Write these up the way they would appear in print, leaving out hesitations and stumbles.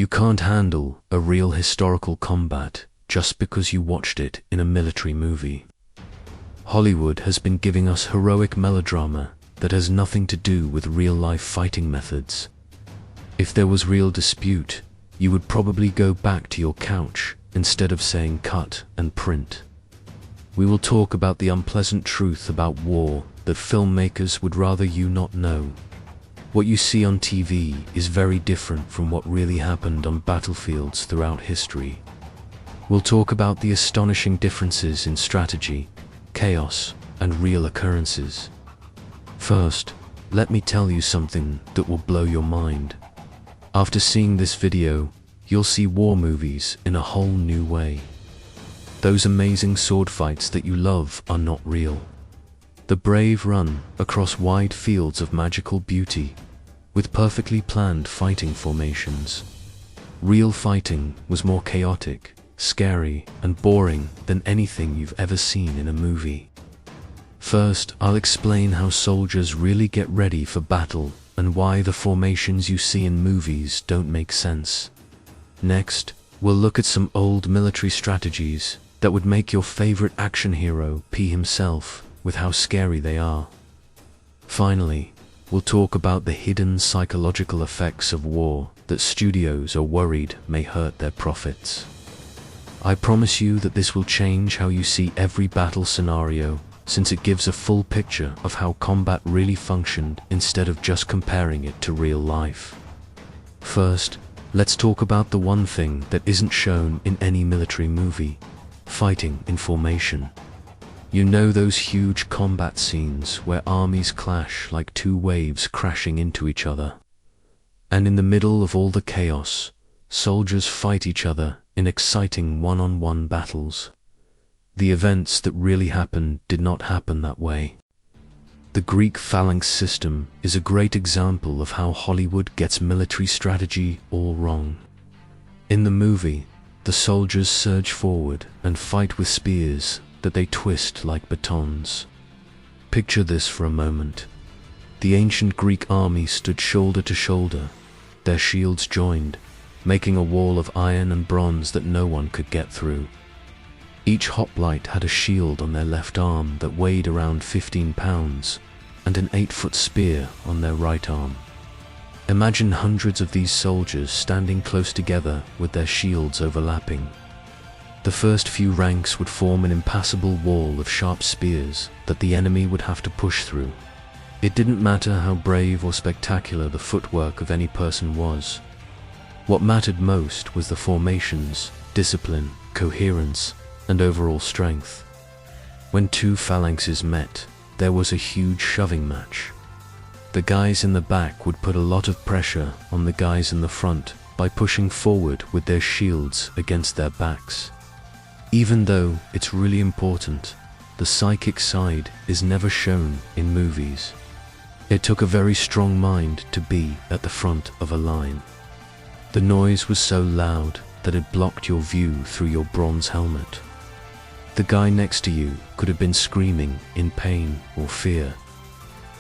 You can't handle a real historical combat just because you watched it in a military movie. Hollywood has been giving us heroic melodrama that has nothing to do with real-life fighting methods. If there was real dispute, you would probably go back to your couch instead of saying cut and print. We will talk about the unpleasant truth about war that filmmakers would rather you not know. What you see on TV is very different from what really happened on battlefields throughout history. We'll talk about the astonishing differences in strategy, chaos, and real occurrences. First, let me tell you something that will blow your mind. After seeing this video, you'll see war movies in a whole new way. Those amazing sword fights that you love are not real. The brave run across wide fields of magical beauty, with perfectly planned fighting formations. Real fighting was more chaotic, scary, and boring than anything you've ever seen in a movie. First, I'll explain how soldiers really get ready for battle and why the formations you see in movies don't make sense. Next, we'll look at some old military strategies that would make your favorite action hero pee himself with how scary they are. Finally, we'll talk about the hidden psychological effects of war that studios are worried may hurt their profits. I promise you that this will change how you see every battle scenario, since it gives a full picture of how combat really functioned instead of just comparing it to real life. First, let's talk about the one thing that isn't shown in any military movie: fighting in formation. You know those huge combat scenes where armies clash like two waves crashing into each other. And in the middle of all the chaos, soldiers fight each other in exciting one-on-one battles. The events that really happened did not happen that way. The Greek phalanx system is a great example of how Hollywood gets military strategy all wrong. In the movie, the soldiers surge forward and fight with spears that they twist like batons. Picture this for a moment. The ancient Greek army stood shoulder to shoulder, their shields joined, making a wall of iron and bronze that no one could get through. Each hoplite had a shield on their left arm that weighed around 15 pounds, and an 8-foot spear on their right arm. Imagine hundreds of these soldiers standing close together with their shields overlapping. The first few ranks would form an impassable wall of sharp spears that the enemy would have to push through. It didn't matter how brave or spectacular the footwork of any person was. What mattered most was the formations, discipline, coherence, and overall strength. When two phalanxes met, there was a huge shoving match. The guys in the back would put a lot of pressure on the guys in the front by pushing forward with their shields against their backs. Even though it's really important, the psychic side is never shown in movies. It took a very strong mind to be at the front of a line. The noise was so loud that it blocked your view through your bronze helmet. The guy next to you could have been screaming in pain or fear.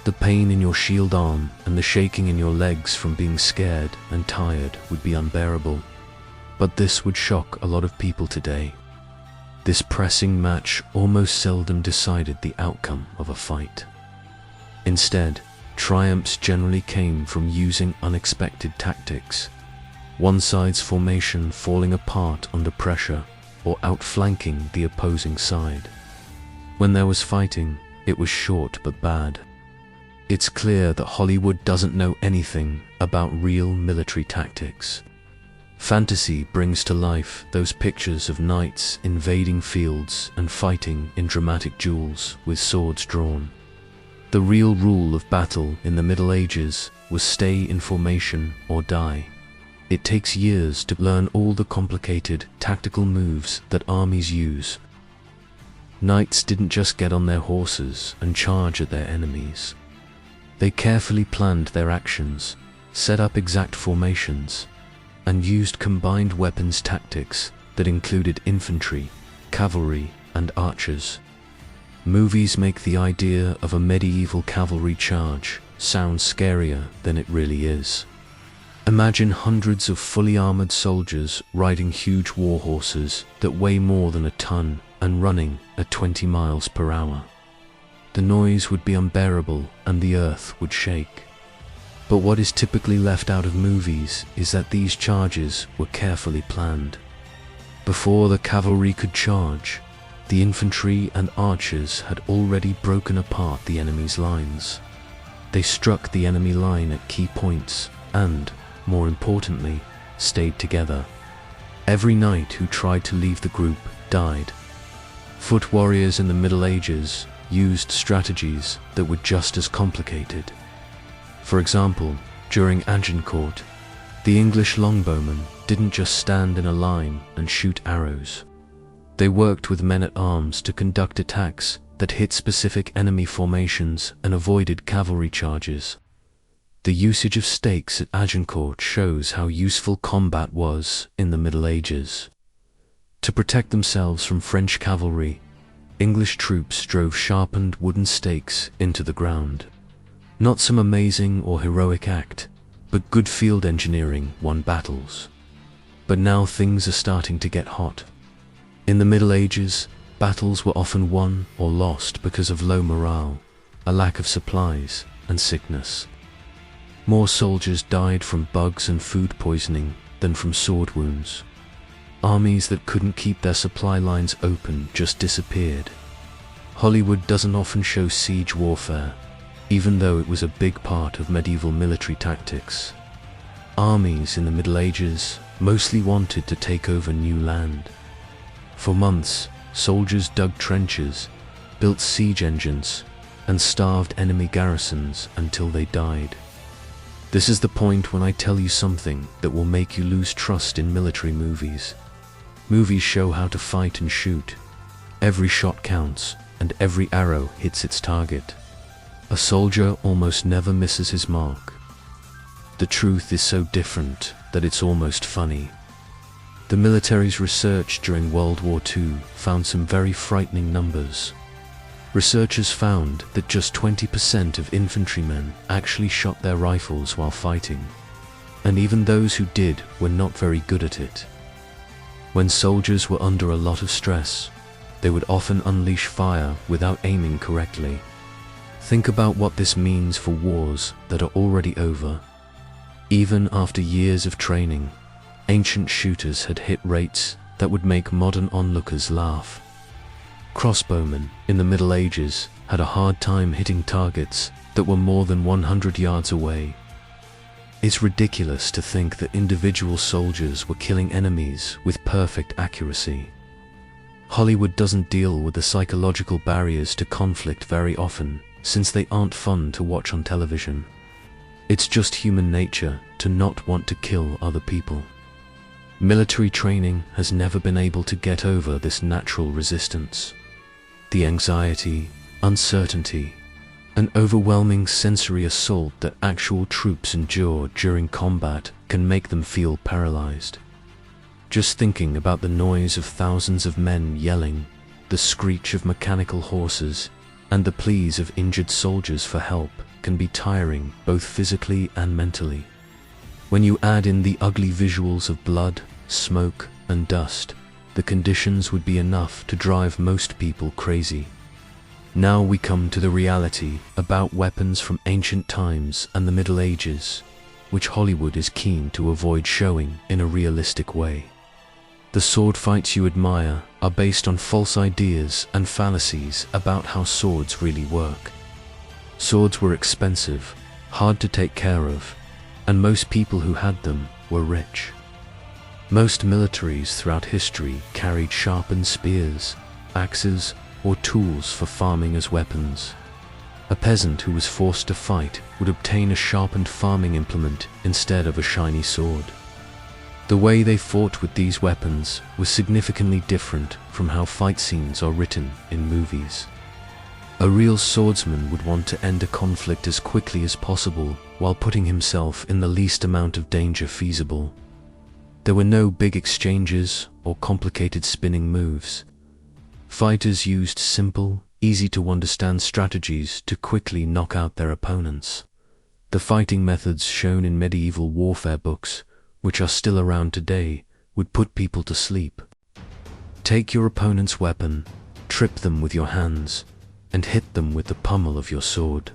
The pain in your shield arm and the shaking in your legs from being scared and tired would be unbearable. But this would shock a lot of people today. This pressing match almost seldom decided the outcome of a fight. Instead, triumphs generally came from using unexpected tactics. One side's formation falling apart under pressure or outflanking the opposing side. When there was fighting, it was short but bad. It's clear that Hollywood doesn't know anything about real military tactics. Fantasy brings to life those pictures of knights invading fields and fighting in dramatic duels with swords drawn. The real rule of battle in the Middle Ages was stay in formation or die. It takes years to learn all the complicated tactical moves that armies use. Knights didn't just get on their horses and charge at their enemies. They carefully planned their actions, set up exact formations, and used combined weapons tactics that included infantry, cavalry, and archers. Movies make the idea of a medieval cavalry charge sound scarier than it really is. Imagine hundreds of fully armored soldiers riding huge war horses that weigh more than a ton and running at 20 miles per hour. The noise would be unbearable and the earth would shake. But what is typically left out of movies is that these charges were carefully planned. Before the cavalry could charge, the infantry and archers had already broken apart the enemy's lines. They struck the enemy line at key points and, more importantly, stayed together. Every knight who tried to leave the group died. Foot warriors in the Middle Ages used strategies that were just as complicated. For example, during Agincourt, the English longbowmen didn't just stand in a line and shoot arrows. They worked with men-at-arms to conduct attacks that hit specific enemy formations and avoided cavalry charges. The usage of stakes at Agincourt shows how useful combat was in the Middle Ages. To protect themselves from French cavalry, English troops drove sharpened wooden stakes into the ground. Not some amazing or heroic act, but good field engineering won battles. But now things are starting to get hot. In the Middle Ages, battles were often won or lost because of low morale, a lack of supplies, and sickness. More soldiers died from bugs and food poisoning than from sword wounds. Armies that couldn't keep their supply lines open just disappeared. Hollywood doesn't often show siege warfare, even though it was a big part of medieval military tactics. Armies in the Middle Ages mostly wanted to take over new land. For months, soldiers dug trenches, built siege engines, and starved enemy garrisons until they died. This is the point when I tell you something that will make you lose trust in military movies. Movies show how to fight and shoot. Every shot counts, and every arrow hits its target. A soldier almost never misses his mark. The truth is so different that it's almost funny. The military's research during World War II found some very frightening numbers. Researchers found that just 20% of infantrymen actually shot their rifles while fighting, and even those who did were not very good at it. When soldiers were under a lot of stress, they would often unleash fire without aiming correctly. Think about what this means for wars that are already over. Even after years of training, ancient shooters had hit rates that would make modern onlookers laugh. Crossbowmen in the Middle Ages had a hard time hitting targets that were more than 100 yards away. It's ridiculous to think that individual soldiers were killing enemies with perfect accuracy. Hollywood doesn't deal with the psychological barriers to conflict very often, since they aren't fun to watch on television. It's just human nature to not want to kill other people. Military training has never been able to get over this natural resistance. The anxiety, uncertainty, an overwhelming sensory assault that actual troops endure during combat can make them feel paralyzed. Just thinking about the noise of thousands of men yelling, the screech of mechanical horses, and the pleas of injured soldiers for help can be tiring both physically and mentally. When you add in the ugly visuals of blood, smoke, and dust, the conditions would be enough to drive most people crazy. Now we come to the reality about weapons from ancient times and the Middle Ages, which Hollywood is keen to avoid showing in a realistic way. The sword fights you admire are based on false ideas and fallacies about how swords really work. Swords were expensive, hard to take care of, and most people who had them were rich. Most militaries throughout history carried sharpened spears, axes, or tools for farming as weapons. A peasant who was forced to fight would obtain a sharpened farming implement instead of a shiny sword. The way they fought with these weapons was significantly different from how fight scenes are written in movies. A real swordsman would want to end a conflict as quickly as possible while putting himself in the least amount of danger feasible. There were no big exchanges or complicated spinning moves. Fighters used simple, easy-to-understand strategies to quickly knock out their opponents. The fighting methods shown in medieval warfare books, which are still around today, would put people to sleep. Take your opponent's weapon, trip them with your hands, and hit them with the pommel of your sword.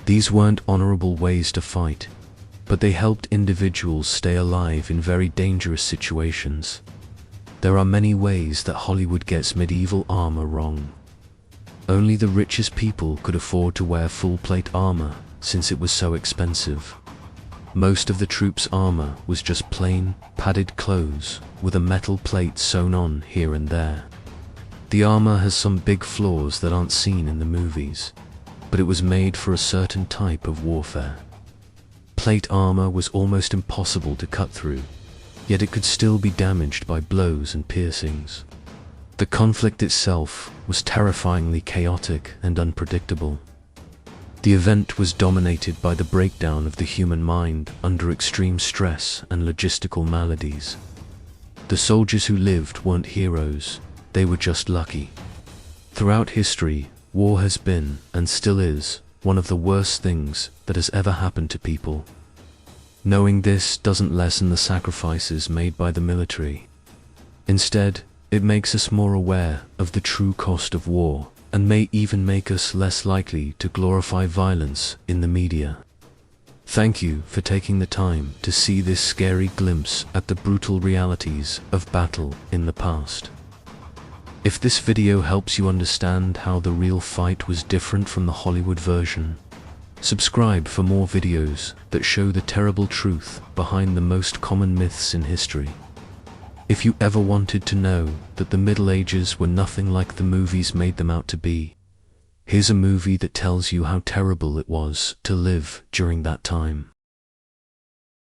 These weren't honorable ways to fight, but they helped individuals stay alive in very dangerous situations. There are many ways that Hollywood gets medieval armor wrong. Only the richest people could afford to wear full-plate armor, since it was so expensive. Most of the troops' armor was just plain, padded clothes, with a metal plate sewn on here and there. The armor has some big flaws that aren't seen in the movies, but it was made for a certain type of warfare. Plate armor was almost impossible to cut through, yet it could still be damaged by blows and piercings. The conflict itself was terrifyingly chaotic and unpredictable. The event was dominated by the breakdown of the human mind under extreme stress and logistical maladies. The soldiers who lived weren't heroes, they were just lucky. Throughout history, war has been, and still is, one of the worst things that has ever happened to people. Knowing this doesn't lessen the sacrifices made by the military. Instead, it makes us more aware of the true cost of war, and may even make us less likely to glorify violence in the media. Thank you for taking the time to see this scary glimpse at the brutal realities of battle in the past. If this video helps you understand how the real fight was different from the Hollywood version, subscribe for more videos that show the terrible truth behind the most common myths in history. If you ever wanted to know that the Middle Ages were nothing like the movies made them out to be, here's a movie that tells you how terrible it was to live during that time.